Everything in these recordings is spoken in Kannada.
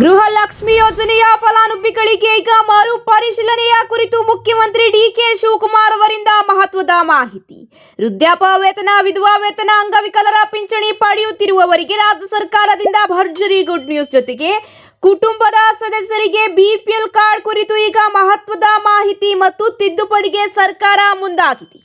ಗೃಹಲಕ್ಷ್ಮಿ ಯೋಜನೆಯ ಫಲಾನುಭವಿಗಳಿಗೆ ಈಗ ಮರು ಪರಿಶೀಲನೆಯ ಕುರಿತು ಮುಖ್ಯಮಂತ್ರಿ ಡಿಕೆ ಶಿವಕುಮಾರ್ ಅವರಿಂದ ಮಹತ್ವದ ಮಾಹಿತಿ. ವೃದ್ಧಾಪ್ಯ ವೇತನ, ವಿಧವಾ ವೇತನ, ಅಂಗವಿಕಲರ ಪಿಂಚಣಿ ಪಡೆಯುತ್ತಿರುವವರಿಗೆ ರಾಜ್ಯ ಸರ್ಕಾರದಿಂದ ಭರ್ಜರಿ ಗುಡ್ ನ್ಯೂಸ್. ಜೊತೆಗೆ ಕುಟುಂಬದ ಸದಸ್ಯರಿಗೆ ಬಿಪಿಎಲ್ ಕಾರ್ಡ್ ಕುರಿತು ಈಗ ಮಹತ್ವದ ಮಾಹಿತಿ ಮತ್ತು ತಿದ್ದುಪಡಿಗೆ ಸರ್ಕಾರ ಮುಂದಾಗಿದೆ.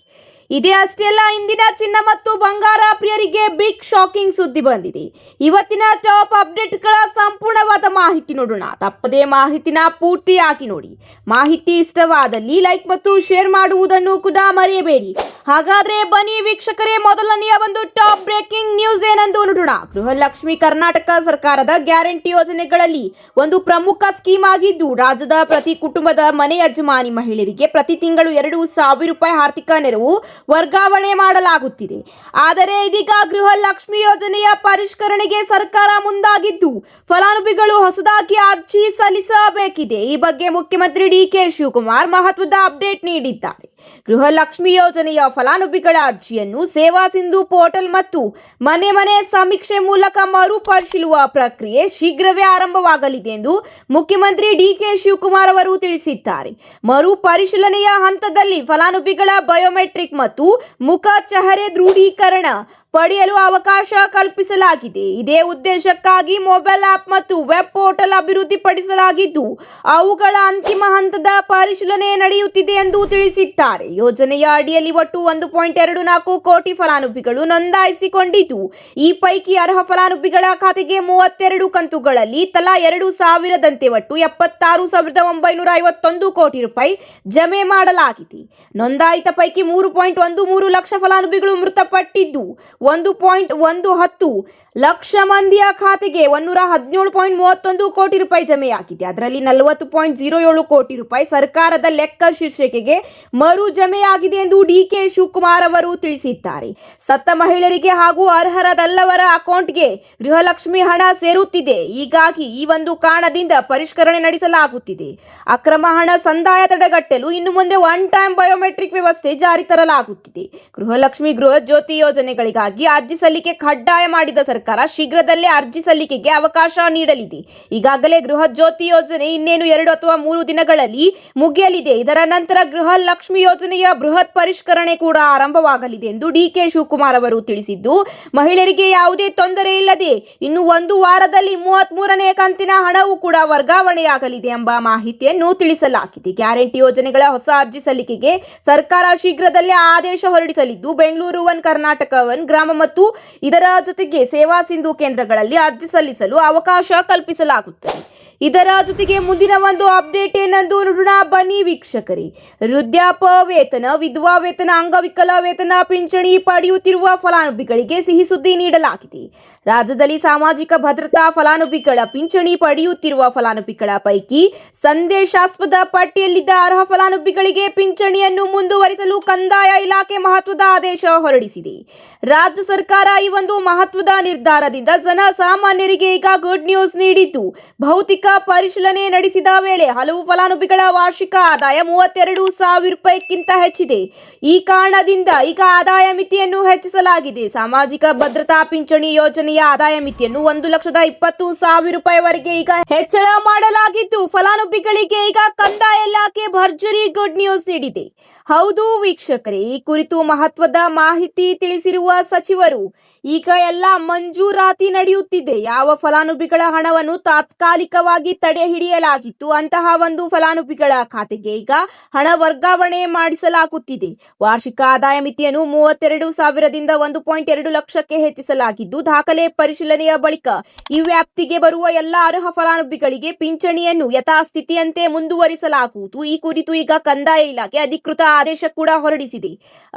ಇದೇ ಅಷ್ಟೇ ಅಲ್ಲ, ಇಂದಿನ ಚಿನ್ನ ಮತ್ತು ಬಂಗಾರ ಪ್ರಿಯರಿಗೆ ಬಿಗ್ ಶಾಕಿಂಗ್ ಸುದ್ದಿ ಬಂದಿದೆ. ಇವತ್ತಿನ ಟಾಪ್ ಅಪ್ಡೇಟ್ಗಳ ಸಂಪೂರ್ಣವಾದ ಮಾಹಿತಿ ನೋಡೋಣ. ತಪ್ಪದೇ ಮಾಹಿತಿನ ಪೂರ್ತಿಯಾಗಿ ನೋಡಿ. ಮಾಹಿತಿ ಇಷ್ಟವಾದಲ್ಲಿ ಲೈಕ್ ಮತ್ತು ಶೇರ್ ಮಾಡುವುದನ್ನು ಕೂಡ ಮರೆಯಬೇಡಿ. ಹಾಗಾದ್ರೆ ಬನ್ನಿ ವೀಕ್ಷಕರೇ, ಮೊದಲನೆಯ ಒಂದು ಟಾಪ್ ಬ್ರೇಕಿಂಗ್ ನ್ಯೂಸ್ ಏನೆಂದು ನೋಡೋಣ. ಗೃಹಲಕ್ಷ್ಮಿ ಕರ್ನಾಟಕ ಸರ್ಕಾರದ ಗ್ಯಾರಂಟಿ ಯೋಜನೆಗಳಲ್ಲಿ ಒಂದು ಪ್ರಮುಖ ಸ್ಕೀಮ್ ಆಗಿದ್ದು, ರಾಜ್ಯದ ಪ್ರತಿ ಕುಟುಂಬದ ಮನೆ ಯಜಮಾನಿ ಮಹಿಳೆಯರಿಗೆ ಪ್ರತಿ ತಿಂಗಳು 2,000 ರೂಪಾಯಿ ಆರ್ಥಿಕ ನೆರವು ವರ್ಗಾವಣೆ ಮಾಡಲಾಗುತ್ತಿದೆ. ಆದರೆ ಇದೀಗ ಗೃಹಲಕ್ಷ್ಮಿ ಯೋಜನೆಯ ಪರಿಷ್ಕರಣೆಗೆ ಸರ್ಕಾರ ಮುಂದಾಗಿದ್ದು, ಫಲಾನುಭವಿಗಳು ಹೊಸದಾಗಿ ಅರ್ಜಿ ಸಲ್ಲಿಸಬೇಕಿದೆ. ಈ ಬಗ್ಗೆ ಮುಖ್ಯಮಂತ್ರಿ ಡಿಕೆ ಶಿವಕುಮಾರ್ ಮಹತ್ವದ ಅಪ್ಡೇಟ್ ನೀಡಿದ್ದಾರೆ. ಗೃಹಲಕ್ಷ್ಮಿ ಯೋಜನೆಯ ಫಲಾನುಭವಿಗಳ ಅರ್ಜಿಯನ್ನು ಸೇವಾ ಸಿಂಧು ಪೋರ್ಟಲ್ ಮತ್ತು ಮನೆ ಮನೆ ಸಮೀಕ್ಷೆ ಮೂಲಕ ಮರುಪರಿಶೀಲಿಸುವ ಪ್ರಕ್ರಿಯೆ ಶೀಘ್ರವೇ ಆರಂಭವಾಗಲಿದೆ ಎಂದು ಮುಖ್ಯಮಂತ್ರಿ ಡಿಕೆ ಶಿವಕುಮಾರ್ ಅವರು ತಿಳಿಸಿದ್ದಾರೆ. ಮರುಪರಿಶೀಲನೆಯ ಹಂತದಲ್ಲಿ ಫಲಾನುಭವಿಗಳ ಬಯೋಮೆಟ್ರಿಕ್ ಮತ್ತು ಮುಖ ಚಹರೆ ದೃಢೀಕರಣ ಪಡೆಯಲು ಅವಕಾಶ ಕಲ್ಪಿಸಲಾಗಿದೆ. ಇದೇ ಉದ್ದೇಶಕ್ಕಾಗಿ ಮೊಬೈಲ್ ಆಪ್ ಮತ್ತು ವೆಬ್ ಪೋರ್ಟಲ್ ಅಭಿವೃದ್ಧಿಪಡಿಸಲಾಗಿದ್ದು, ಅವುಗಳ ಅಂತಿಮ ಹಂತದ ಪರಿಶೀಲನೆ ನಡೆಯುತ್ತಿದೆ ಎಂದು ತಿಳಿಸಿದ್ದಾರೆ. ಯೋಜನೆಯ ಅಡಿಯಲ್ಲಿ ಒಟ್ಟು 1.24 ಕೋಟಿ ಫಲಾನುಭವಿಗಳು ನೋಂದಾಯಿಸಿಕೊಂಡಿದ್ದು, ಈ ಪೈಕಿ ಅರ್ಹ ಫಲಾನುಭವಿಗಳ ಖಾತೆಗೆ 32 ಕಂತುಗಳಲ್ಲಿ ತಲಾ 2,000ದಂತೆ ಒಟ್ಟು 76,951 ಕೋಟಿ ರೂಪಾಯಿ ಜಮೆ ಮಾಡಲಾಗಿದೆ. ನೋಂದಾಯಿತ ಪೈಕಿ 3.13 ಲಕ್ಷ ಫಲಾನುಭವಿಗಳು ಮೃತಪಟ್ಟಿದ್ದು, 1.10 ಲಕ್ಷ ಮಂದಿಯ ಖಾತೆಗೆ 117.31 ಕೋಟಿ ರೂಪಾಯಿ ಜಮೆಯಾಗಿದೆ. ಅದರಲ್ಲಿ 40.07 ಕೋಟಿ ರೂಪಾಯಿ ಸರ್ಕಾರದ ಲೆಕ್ಕ ಶೀರ್ಷಿಕೆಗೆ ಮರು ಜಮೆಯಾಗಿದೆ ಎಂದು ಡಿಕೆ ಶಿವಕುಮಾರ್ ಅವರು ತಿಳಿಸಿದ್ದಾರೆ. ಸತ್ತ ಮಹಿಳೆಯರಿಗೆ ಹಾಗೂ ಅರ್ಹರದಲ್ಲವರ ಅಕೌಂಟ್ಗೆ ಗೃಹಲಕ್ಷ್ಮಿ ಹಣ ಸೇರುತ್ತಿದೆ. ಹೀಗಾಗಿ ಈ ಒಂದು ಕಾರಣದಿಂದ ಪರಿಷ್ಕರಣೆ ನಡೆಸಲಾಗುತ್ತಿದೆ. ಅಕ್ರಮ ಹಣ ಸಂದಾಯ ತಡೆಗಟ್ಟಲು ಇನ್ನು ಮುಂದೆ ಒನ್ ಟೈಮ್ ಬಯೋಮೆಟ್ರಿಕ್ ವ್ಯವಸ್ಥೆ ಜಾರಿ ತರಲಾಗುತ್ತಿದೆ. ಗೃಹಲಕ್ಷ್ಮಿ ಗೃಹ ಜ್ಯೋತಿ ಯೋಜನೆಗಳಿಗಾಗಿ ಅರ್ಜಿ ಸಲ್ಲಿಕೆ ಕಡ್ಡಾಯ ಮಾಡಿದ ಸರ್ಕಾರ ಶೀಘ್ರದಲ್ಲೇ ಅರ್ಜಿ ಸಲ್ಲಿಕೆಗೆ ಅವಕಾಶ ನೀಡಲಿದೆ. ಈಗಾಗಲೇ ಗೃಹ ಜ್ಯೋತಿ ಯೋಜನೆ ಇನ್ನೇನು 2 ಅಥವಾ 3 ದಿನಗಳಲ್ಲಿ ಮುಗಿಯಲಿದೆ. ಇದರ ನಂತರ ಗೃಹಲಕ್ಷ್ಮಿ ಯೋಜನೆಯ ಬೃಹತ್ ಪರಿಷ್ಕರಣೆ ಕೂಡ ಆರಂಭವಾಗಲಿದೆ ಎಂದು ಡಿಕೆ ಶಿವಕುಮಾರ್ ಅವರು ತಿಳಿಸಿದ್ದು, ಮಹಿಳೆಯರಿಗೆ ಯಾವುದೇ ತೊಂದರೆ ಇಲ್ಲದೆ ಇನ್ನು 1 ವಾರದಲ್ಲಿ 33ನೇ ಕಂತಿನ ಹಣವು ಕೂಡ ವರ್ಗಾವಣೆಯಾಗಲಿದೆ ಎಂಬ ಮಾಹಿತಿಯನ್ನು ತಿಳಿಸಲಾಗಿದೆ. ಗ್ಯಾರಂಟಿ ಯೋಜನೆಗಳ ಹೊಸ ಅರ್ಜಿ ಸಲ್ಲಿಕೆಗೆ ಸರ್ಕಾರ ಶೀಘ್ರದಲ್ಲೇ ಆದೇಶ ಹೊರಡಿಸಲಿದ್ದು, ಬೆಂಗಳೂರು 1, ಕರ್ನಾಟಕ 1 ಗ್ರಾಮ ಮತ್ತು ಇದರ ಜೊತೆಗೆ ಸೇವಾ ಸಿಂಧು ಕೇಂದ್ರಗಳಲ್ಲಿ ಅರ್ಜಿ ಸಲ್ಲಿಸಲು ಅವಕಾಶ ಕಲ್ಪಿಸಲಾಗುತ್ತದೆ. ಇದರ ಜೊತೆಗೆ ಮುಂದಿನ ಒಂದು ಅಪ್ಡೇಟ್ ಏನೆಂದು ನೋಡೋಣ. ಬನ್ನಿ ವೀಕ್ಷಕರೇ, ವೃದ್ಧಾಪ್ಯ ವೇತನ, ವಿಧವಾ ವೇತನ, ಅಂಗವಿಕಲ ವೇತನ, ಪಿಂಚಣಿ ಪಡೆಯುತ್ತಿರುವ ಫಲಾನುಭವಿಗಳಿಗೆ ಸಿಹಿ ಸುದ್ದಿ ನೀಡಲಾಗಿದೆ. ರಾಜ್ಯದಲ್ಲಿ ಸಾಮಾಜಿಕ ಭದ್ರತಾ ಫಲಾನುಭವಿಗಳ ಪಿಂಚಣಿ ಪಡೆಯುತ್ತಿರುವ ಫಲಾನುಭವಿಗಳ ಪೈಕಿ ಸಂದೇಶಾಸ್ಪದ ಪಟ್ಟಿಯಲ್ಲಿದ್ದ ಅರ್ಹ ಫಲಾನುಭವಿಗಳಿಗೆ ಪಿಂಚಣಿಯನ್ನು ಮುಂದುವರಿಸಲು ಕಂದಾಯ ಇಲಾಖೆ ಮಹತ್ವದ ಆದೇಶ ಹೊರಡಿಸಿದೆ. ರಾಜ್ಯ ಸರ್ಕಾರ ಈ ಒಂದು ಮಹತ್ವದ ನಿರ್ಧಾರದಿಂದ ಜನ ಸಾಮಾನ್ಯರಿಗೆ ಈಗ ಗುಡ್ ನ್ಯೂಸ್ ನೀಡಿದ್ದು, ಭೌತಿಕ ಪರಿಶೀಲನೆ ನಡೆಸಿದ ವೇಳೆ ಹಲವು ಫಲಾನುಭವಿಗಳ ವಾರ್ಷಿಕ ಆದಾಯ 32,000 ರೂಪಾಯಿಗಿಂತ ಹೆಚ್ಚಿದೆ. ಈ ಕಾರಣದಿಂದ ಈಗ ಆದಾಯ ಮಿತಿಯನ್ನು ಹೆಚ್ಚಿಸಲಾಗಿದೆ. ಸಾಮಾಜಿಕ ಭದ್ರತಾ ಪಿಂಚಣಿ ಯೋಜನೆಯ ಆದಾಯ ಮಿತಿಯನ್ನು 1,20,000 ರೂಪಾಯಿವರೆಗೆ ಈಗ ಹೆಚ್ಚಳ ಮಾಡಲಾಗಿದ್ದು, ಫಲಾನುಭವಿಗಳಿಗೆ ಈಗ ಕಂದಾಯ ಇಲಾಖೆ ಭರ್ಜರಿ ಗುಡ್ ನ್ಯೂಸ್ ನೀಡಿದೆ. ಹೌದು ವೀಕ್ಷಕರೇ, ಈ ಕುರಿತು ಮಹತ್ವದ ಮಾಹಿತಿ ತಿಳಿಸಿರುವ ಸಚಿವರು, ಈಗ ಎಲ್ಲ ಮಂಜೂರಾತಿ ನಡೆಯುತ್ತಿದೆ. ಯಾವ ಫಲಾನುಭವಿಗಳ ಹಣವನ್ನು ತಾತ್ಕಾಲಿಕವಾಗಿ ತಡೆ ಹಿಡಿಯಲಾಗಿತ್ತು ಅಂತಹ ಒಂದು ಫಲಾನುಭವಿಗಳ ಖಾತೆಗೆ ಈಗ ಹಣ ವರ್ಗಾವಣೆ ಮಾಡಿಸಲಾಗುತ್ತಿದೆ. ವಾರ್ಷಿಕ ಆದಾಯ ಮಿತಿಯನ್ನು 32,000ದಿಂದ 1.2 ಲಕ್ಷಕ್ಕೆ ಹೆಚ್ಚಿಸಲಾಗಿದ್ದು, ದಾಖಲೆ ಪರಿಶೀಲನೆಯ ಬಳಿಕ ಈ ವ್ಯಾಪ್ತಿಗೆ ಬರುವ ಎಲ್ಲ ಅರ್ಹ ಫಲಾನುಭವಿಗಳಿಗೆ ಪಿಂಚಣಿಯನ್ನು ಯಥಾಸ್ಥಿತಿಯಂತೆ ಮುಂದುವರಿಸಲಾಗುವುದು. ಈ ಕುರಿತು ಈಗ ಕಂದಾಯ ಇಲಾಖೆ ಅಧಿಕೃತ ಆದೇಶ ಕೂಡ ಹೊರಡಿಸಿದೆ.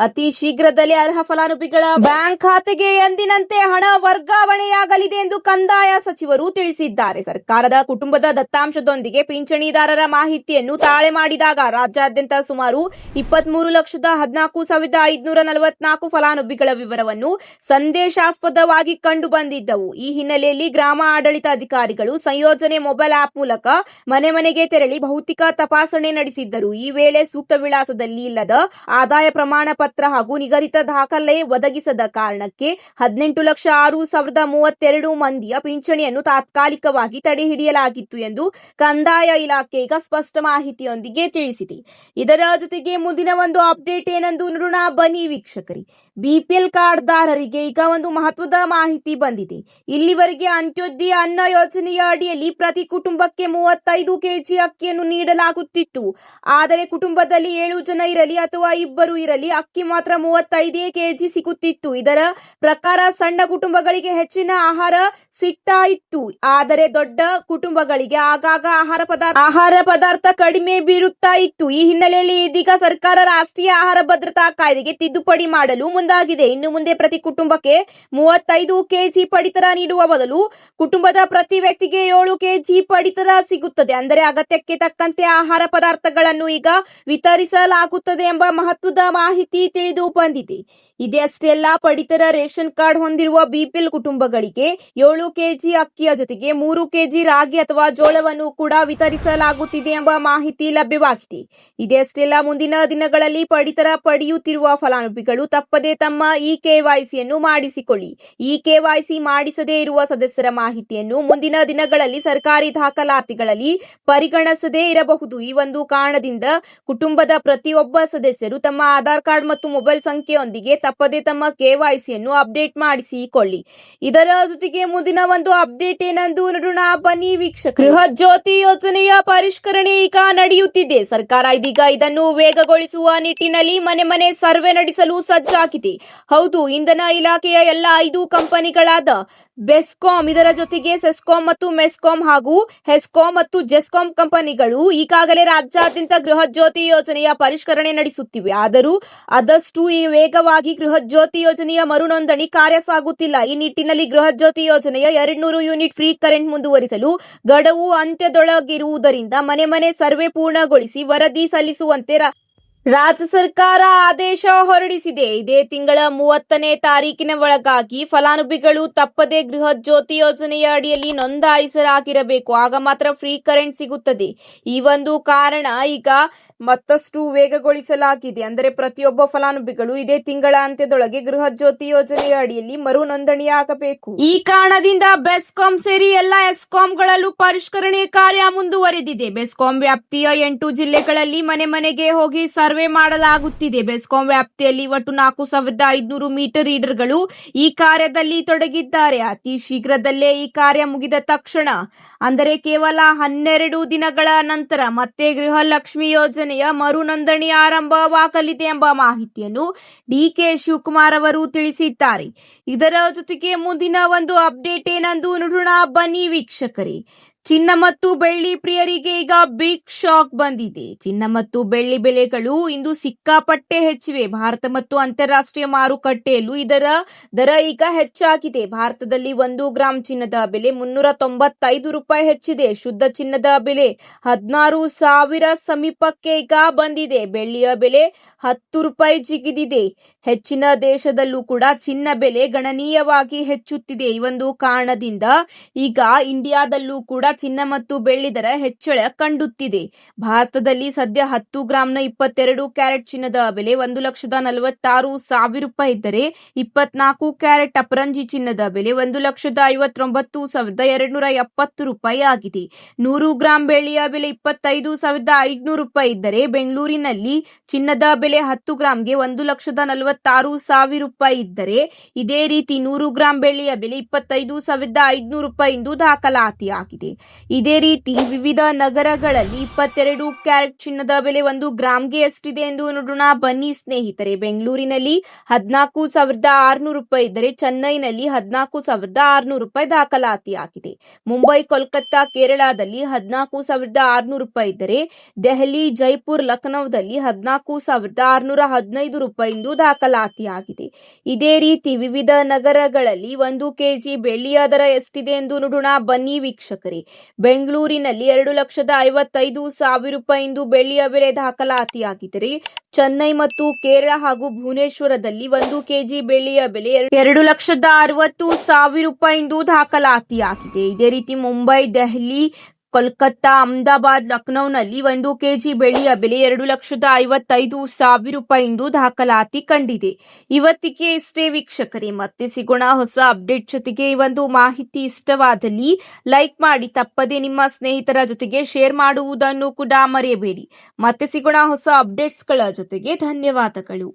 ಅತಿ ಶೀಘ್ರದಲ್ಲೇ ಅರ್ಹ ಫಲಾನುಭವಿಗಳ ಬ್ಯಾಂಕ್ ಖಾತೆಗೆ ಎಂದಿನಂತೆ ಹಣ ವರ್ಗಾವಣೆಯಾಗಲಿದೆ ಎಂದು ಕಂದಾಯ ಸಚಿವರು ತಿಳಿಸಿದ್ದಾರೆ. ಸರ್ಕಾರದ ಕುಟುಂಬದ ದತ್ತಾಂಶದೊಂದಿಗೆ ಪಿಂಚಣಿದಾರರ ಮಾಹಿತಿಯನ್ನು ತಾಳೆ ಮಾಡಿದಾಗ ರಾಜ್ಯಾದ್ಯಂತ ಸುಮಾರು 23,14,544 ಫಲಾನುಭವಿಗಳ ವಿವರವನ್ನು ಸಂದೇಶಾಸ್ಪದವಾಗಿ ಕಂಡು ಬಂದಿದ್ದವು. ಈ ಹಿನ್ನೆಲೆಯಲ್ಲಿ ಗ್ರಾಮ ಆಡಳಿತ ಅಧಿಕಾರಿಗಳು ಸಂಯೋಜನೆ ಮೊಬೈಲ್ ಆಪ್ ಮೂಲಕ ಮನೆ ಮನೆಗೆ ತೆರಳಿ ಭೌತಿಕ ತಪಾಸಣೆ ನಡೆಸಿದ್ದರು. ಈ ವೇಳೆ ಸೂಕ್ತ ವಿಳಾಸದಲ್ಲಿ ಇಲ್ಲದ ಆದಾಯ ಪ್ರಮಾಣ ಪತ್ರ ಹಾಗೂ ನಿಗದಿತ ದಾಖಲೆ ಒದಗಿಸದ ಕಾರಣಕ್ಕೆ 18,06,032 ಮಂದಿಯ ಪಿಂಚಣಿಯನ್ನು ತಾತ್ಕಾಲಿಕವಾಗಿ ತಡೆ ಹಿಡಿಯಲಾಗಿತ್ತು ಎಂದು ಕಂದಾಯ ಇಲಾಖೆ ಈಗ ಸ್ಪಷ್ಟ ಮಾಹಿತಿಯೊಂದಿಗೆ ತಿಳಿಸಿದೆ. ಇದರ ಜೊತೆಗೆ ಮುಂದಿನ ಒಂದು ಅಪ್ಡೇಟ್ ಏನೆಂದು ನೋಡೋಣ ಬನ್ನಿ ವೀಕ್ಷಕರೇ. ಬಿಪಿಎಲ್ ಕಾರ್ಡ್ದಾರರಿಗೆ ಈಗ ಒಂದು ಮಹತ್ವದ ಮಾಹಿತಿ ಬಂದಿದೆ. ಇಲ್ಲಿವರೆಗೆ ಅಂತ್ಯೋದಯ ಅನ್ನ ಯೋಜನೆಯ ಅಡಿಯಲ್ಲಿ ಪ್ರತಿ ಕುಟುಂಬಕ್ಕೆ 35 ಕೆಜಿ ಅಕ್ಕಿಯನ್ನು ನೀಡಲಾಗುತ್ತಿತ್ತು. ಆದರೆ ಕುಟುಂಬದಲ್ಲಿ 7 ಜನ ಇರಲಿ ಅಥವಾ ಇಬ್ಬರು ಇರಲಿ ಅಕ್ಕಿ ಮಾತ್ರ 35 ಕೆಜಿ ಸಿಗುತ್ತಿತ್ತು. ಇದರ ಪ್ರಕಾರ ಸಣ್ಣ ಕುಟುಂಬಗಳಿಗೆ ಹೆಚ್ಚಿನ ಆಹಾರ ಸಿಗ್ತಾ ಇತ್ತು. ಆದರೆ ದೊಡ್ಡ ಕುಟುಂಬಗಳಿಗೆ ಆಗಾಗ ಆಹಾರ ಪದಾರ್ಥ ಕಡಿಮೆ ಬೀರುತ್ತಾ ಇತ್ತು. ಈ ಹಿನ್ನೆಲೆಯಲ್ಲಿ ಇದೀಗ ಸರ್ಕಾರ ರಾಷ್ಟ್ರೀಯ ಆಹಾರ ಭದ್ರತಾ ಕಾಯ್ದೆಗೆ ತಿದ್ದುಪಡಿ ಮಾಡಲು ಮುಂದಾಗಿದೆ. ಇನ್ನು ಮುಂದೆ ಪ್ರತಿ ಕುಟುಂಬಕ್ಕೆ 35 ಕೆಜಿ ಪಡಿತರ ನೀಡುವ ಬದಲು ಕುಟುಂಬದ ಪ್ರತಿ ವ್ಯಕ್ತಿಗೆ 7 ಕೆಜಿ ಪಡಿತರ ಸಿಗುತ್ತದೆ. ಅಂದರೆ ಅಗತ್ಯಕ್ಕೆ ತಕ್ಕಂತೆ ಆಹಾರ ಪದಾರ್ಥಗಳನ್ನು ಈಗ ವಿತರಿಸಲಾಗುತ್ತದೆ ಎಂಬ ಮಹತ್ವದ ಮಾಹಿತಿ ತಿಳಿದು ಬಂದಿದೆ. ಇದಷ್ಟೇ ಅಲ್ಲ, ಪಡಿತರ ರೇಷನ್ ಕಾರ್ಡ್ ಹೊಂದಿರುವ ಬಿಪಿಎಲ್ ಕುಟುಂಬಗಳಿಗೆ 7 ಕೆಜಿ ಅಕ್ಕಿಯ ಜೊತೆಗೆ 3 ಕೆಜಿ ರಾಗಿ ಅಥವಾ ಜೋಳವನ್ನು ಕೂಡ ವಿತರಿಸಲಾಗುತ್ತಿದೆ ಎಂಬ ಮಾಹಿತಿ ಲಭ್ಯವಾಗಿದೆ. ಇದಷ್ಟೇ ಅಲ್ಲ, ಮುಂದಿನ ದಿನಗಳಲ್ಲಿ ಪಡಿತರ ಪಡೆಯುತ್ತಿರುವ ಫಲಾನುಭವಿಗಳು ತಪ್ಪದೆ ತಮ್ಮ ಕೆವೈಸಿಯನ್ನು ಮಾಡಿಸಿಕೊಳ್ಳಿ. ಕೆವೈಸಿ ಮಾಡಿಸದೇ ಇರುವ ಸದಸ್ಯರ ಮಾಹಿತಿಯನ್ನು ಮುಂದಿನ ದಿನಗಳಲ್ಲಿ ಸರ್ಕಾರಿ ದಾಖಲಾತಿಗಳಲ್ಲಿ ಪರಿಗಣಿಸದೇ ಇರಬಹುದು. ಈ ಒಂದು ಕಾರಣದಿಂದ ಕುಟುಂಬದ ಪ್ರತಿಯೊಬ್ಬ ಸದಸ್ಯರು ತಮ್ಮ ಆಧಾರ್ ಕಾರ್ಡ್ ಮತ್ತು ಮೊಬೈಲ್ ಸಂಖ್ಯೆಯೊಂದಿಗೆ ತಪ್ಪದೆ ತಮ್ಮ ಕೆವೈಸಿಯನ್ನು ಅಪ್ಡೇಟ್ ಮಾಡಿಸಿಕೊಳ್ಳಿ. ಇದರ ಜೊತೆಗೆ ಮುಂದಿನ ಒಂದು ಅಪ್ಡೇಟ್ ಏನೆಂದು ನೋಡೋಣ ಬನ್ನಿ ವೀಕ್ಷಕರೇ. ಗೃಹ ಜ್ಯೋತಿ ಯೋಜನೆಯ ಪರಿಷ್ಕರಣೆ ಈಗ ನಡೆಯುತ್ತಿದೆ. ಸರ್ಕಾರ ಇದೀಗ ಇದನ್ನು ವೇಗಗೊಳಿಸುವ ನಿಟ್ಟಿನಲ್ಲಿ ಮನೆ ಮನೆ ಸರ್ವೆ ನಡೆಸಲು ಸಜ್ಜಾಗಿದೆ. ಹೌದು, ಇಂಧನ ಇಲಾಖೆಯ ಎಲ್ಲ 5 ಕಂಪನಿಗಳಾದ ಬೆಸ್ಕಾಂ, ಇದರ ಜೊತೆಗೆ ಸೆಸ್ಕಾಂ ಮತ್ತು ಮೆಸ್ಕಾಂ ಹಾಗೂ ಹೆಸ್ಕಾಂ ಮತ್ತು ಜೆಸ್ಕಾಂ ಕಂಪನಿಗಳು ಈಗಾಗಲೇ ರಾಜ್ಯಾದ್ಯಂತ ಗೃಹ ಜ್ಯೋತಿ ಯೋಜನೆಯ ಪರಿಷ್ಕರಣೆ ನಡೆಸುತ್ತಿವೆ. ಆದರೂ ಆದಷ್ಟು ವೇಗವಾಗಿ ಗೃಹ ಜ್ಯೋತಿ ಯೋಜನೆಯ ಮರು ನೋಂದಣಿ ಕಾರ್ಯ ಸಾಗುತ್ತಿಲ್ಲ. ಈ ನಿಟ್ಟಿನಲ್ಲಿ ಗೃಹ ಜ್ಯೋತಿ ಯೋಜನೆಯ 200 ಯೂನಿಟ್ ಫ್ರೀ ಕರೆಂಟ್ ಮುಂದುವರಿಸಲು ಗಡುವು ಅಂತ್ಯದೊಳಗಿರುವುದರಿಂದ ಮನೆ ಮನೆ ಸರ್ವೆ ಪೂರ್ಣಗೊಳಿಸಿ ವರದಿ ಸಲ್ಲಿಸುವಂತೆ ರಾಜ್ಯ ಸರ್ಕಾರ ಆದೇಶ ಹೊರಡಿಸಿದೆ. ಇದೇ ತಿಂಗಳ 30ನೇ ತಾರೀಕಿನ ಒಳಗಾಗಿ ಫಲಾನುಭವಿಗಳು ತಪ್ಪದೆ ಗೃಹ ಜ್ಯೋತಿ ಯೋಜನೆಯ ಅಡಿಯಲ್ಲಿ ನೋಂದಾಯಿಸಲಾಗಿರಬೇಕು. ಆಗ ಮಾತ್ರ ಫ್ರೀ ಕರೆಂಟ್ ಸಿಗುತ್ತದೆ. ಈ ಒಂದು ಕಾರಣ ಈಗ ಮತ್ತಷ್ಟು ವೇಗಗೊಳಿಸಲಾಗಿದೆ. ಅಂದರೆ ಪ್ರತಿಯೊಬ್ಬ ಫಲಾನುಭವಿಗಳು ಇದೇ ತಿಂಗಳ ಅಂತ್ಯದೊಳಗೆ ಗೃಹ ಜ್ಯೋತಿ ಯೋಜನೆಯ ಅಡಿಯಲ್ಲಿ ಮರು ನೋಂದಣಿಯಾಗಬೇಕು. ಈ ಕಾರಣದಿಂದ ಬೆಸ್ಕಾಂ ಸೇರಿ ಎಲ್ಲ ಎಸ್ಕಾಂಗಳಲ್ಲೂ ಪರಿಷ್ಕರಣೆ ಕಾರ್ಯ ಮುಂದುವರೆದಿದೆ. ಬೆಸ್ಕಾಂ ವ್ಯಾಪ್ತಿಯ 8 ಜಿಲ್ಲೆಗಳಲ್ಲಿ ಮನೆ ಮನೆಗೆ ಹೋಗಿ ಸರ್ವೆ ಮಾಡಲಾಗುತ್ತಿದೆ. ಬೆಸ್ಕಾಂ ವ್ಯಾಪ್ತಿಯಲ್ಲಿ ಒಟ್ಟು 4,500 ಮೀಟರ್ ರೀಡರ್ಗಳು ಈ ಕಾರ್ಯದಲ್ಲಿ ತೊಡಗಿದ್ದಾರೆ. ಅತಿ ಶೀಘ್ರದಲ್ಲೇ ಈ ಕಾರ್ಯ ಮುಗಿದ ತಕ್ಷಣ, ಅಂದರೆ ಕೇವಲ 12 ದಿನಗಳ ನಂತರ ಮತ್ತೆ ಗೃಹಲಕ್ಷ್ಮಿ ಯೋಜನೆಯ ಮರು ನೋಂದಣಿ ಆರಂಭವಾಗಲಿದೆ ಎಂಬ ಮಾಹಿತಿಯನ್ನು ಡಿಕೆ ಶಿವಕುಮಾರ್ ಅವರು ತಿಳಿಸಿದ್ದಾರೆ. ಇದರ ಜೊತೆಗೆ ಮುಂದಿನ ಒಂದು ಅಪ್ಡೇಟ್ ಏನೆಂದು ನೋಡೋಣ ಬನ್ನಿ ವೀಕ್ಷಕರೇ. ಚಿನ್ನ ಮತ್ತು ಬೆಳ್ಳಿ ಪ್ರಿಯರಿಗೆ ಈಗ ಬಿಗ್ ಶಾಕ್ ಬಂದಿದೆ. ಚಿನ್ನ ಮತ್ತು ಬೆಳ್ಳಿ ಬೆಲೆಗಳು ಇಂದು ಸಿಕ್ಕಾಪಟ್ಟೆ ಹೆಚ್ಚಿವೆ. ಭಾರತ ಮತ್ತು ಅಂತಾರಾಷ್ಟ್ರೀಯ ಮಾರುಕಟ್ಟೆಯಲ್ಲೂ ಇದರ ದರ ಈಗ ಹೆಚ್ಚಾಗಿದೆ. ಭಾರತದಲ್ಲಿ 1 ಗ್ರಾಂ ಚಿನ್ನದ ಬೆಲೆ 395 ರೂಪಾಯಿ ಹೆಚ್ಚಿದೆ. ಶುದ್ಧ ಚಿನ್ನದ ಬೆಲೆ 16,000 ಸಮೀಪಕ್ಕೆ ಈಗ ಬಂದಿದೆ. ಬೆಳ್ಳಿಯ ಬೆಲೆ 10 ರೂಪಾಯಿ ಜಿಗಿದಿದೆ. ಹೆಚ್ಚಿನ ದೇಶದಲ್ಲೂ ಕೂಡ ಚಿನ್ನ ಬೆಲೆ ಗಣನೀಯವಾಗಿ ಹೆಚ್ಚುತ್ತಿದೆ. ಈ ಒಂದು ಕಾರಣದಿಂದ ಈಗ ಇಂಡಿಯಾದಲ್ಲೂ ಕೂಡ ಚಿನ್ನ ಮತ್ತು ಬೆಳ್ಳಿ ದರ ಹೆಚ್ಚಳ ಕಂಡುತ್ತಿದೆ. ಭಾರತದಲ್ಲಿ ಸದ್ಯ 10 ಗ್ರಾಂನ 22 ಕ್ಯಾರೆಟ್ ಚಿನ್ನದ ಬೆಲೆ 1,46,000 ರೂಪಾಯಿ ಇದ್ದರೆ 24 ಕ್ಯಾರೆಟ್ ಅಪರಂಜಿ ಚಿನ್ನದ ಬೆಲೆ 1,59,270 ರೂಪಾಯಿ ಆಗಿದೆ. 100 ಗ್ರಾಂ ಬೆಳ್ಳಿಯ ಬೆಲೆ 25,500 ರೂಪಾಯಿ ಇದ್ದರೆ ಬೆಂಗಳೂರಿನಲ್ಲಿ ಚಿನ್ನದ ಬೆಲೆ 10 ಗ್ರಾಂಗೆ 1,46,000 ರೂಪಾಯಿ ಇದ್ದರೆ, ಇದೇ ರೀತಿ 100 ಗ್ರಾಂ ಬೆಳ್ಳಿಯ ಬೆಲೆ 25,500 ರೂಪಾಯಿ ಎಂದು ದಾಖಲಾತಿಯಾಗಿದೆ. ಇದೇ ರೀತಿ ವಿವಿಧ ನಗರಗಳಲ್ಲಿ 22 ಕ್ಯಾರೆಟ್ ಚಿನ್ನದ ಬೆಲೆ 1 ಗ್ರಾಂಗೆ ಎಷ್ಟಿದೆ ಎಂದು ನೋಡೋಣ ಬನ್ನಿ ಸ್ನೇಹಿತರೆ. ಬೆಂಗಳೂರಿನಲ್ಲಿ 14,600 ರೂಪಾಯಿ ಇದ್ದರೆ ಚೆನ್ನೈನಲ್ಲಿ 14,600 ರೂಪಾಯಿ ದಾಖಲಾತಿಯಾಗಿದೆ. ಮುಂಬೈ, ಕೋಲ್ಕತ್ತಾ, ಕೇರಳದಲ್ಲಿ 14,600 ರೂಪಾಯಿ ಇದ್ದರೆ ದೆಹಲಿ, ಜೈಪುರ್, ಲಖನೌದಲ್ಲಿ 14,615 ರೂಪಾಯಿ ಎಂದು ದಾಖಲಾತಿಯಾಗಿದೆ. ಇದೇ ರೀತಿ ವಿವಿಧ ನಗರಗಳಲ್ಲಿ 1 ಕೆಜಿ ಬೆಳ್ಳಿಯ ದರ ಎಷ್ಟಿದೆ ಎಂದು ನೋಡೋಣ ಬನ್ನಿ ವೀಕ್ಷಕರೇ. ಬೆಂಗಳೂರಿನಲ್ಲಿ 2,55,000 ರೂಪಾಯಿ ಇಂದು ಬೆಳ್ಳಿಯ ಬೆಲೆ ದಾಖಲಾತಿಯಾಗಿದೆ. ಚೆನ್ನೈ ಮತ್ತು ಕೇರಳ ಹಾಗೂ ಭುವನೇಶ್ವರದಲ್ಲಿ 1 ಕೆಜಿ ಬೆಳ್ಳಿಯ ಬೆಲೆ 2,60,000 ರೂಪಾಯಿ ಇಂದು ದಾಖಲಾತಿಯಾಗಿದೆ. ಇದೇ ರೀತಿ ಮುಂಬೈ, ದೆಹಲಿ, ಕೋಲ್ಕತ್ತಾ, ಅಹಮದಾಬಾದ್, ಲಖನೌನಲ್ಲಿ 1 ಕೆಜಿ ಬೆಳ್ಳಿಯ ಬೆಲೆ 2,55,000 ರೂಪಾಯಿ ಇಂದು ದಾಖಲಾತಿ ಕಂಡಿದೆ. ಇವತ್ತಿಗೆ ಇಷ್ಟೇ ವೀಕ್ಷಕರೇ, ಮತ್ತೆ ಸಿಗೋಣ ಹೊಸ ಅಪ್ಡೇಟ್ ಜೊತೆಗೆ. ಈ ಒಂದು ಮಾಹಿತಿ ಇಷ್ಟವಾದಲ್ಲಿ ಲೈಕ್ ಮಾಡಿ, ತಪ್ಪದೆ ನಿಮ್ಮ ಸ್ನೇಹಿತರ ಜೊತೆಗೆ ಶೇರ್ ಮಾಡುವುದನ್ನು ಕೂಡ ಮರೆಯಬೇಡಿ. ಮತ್ತೆ ಸಿಗೋಣ ಹೊಸ ಅಪ್ಡೇಟ್ಸ್ಗಳ ಜೊತೆಗೆ. ಧನ್ಯವಾದಗಳು.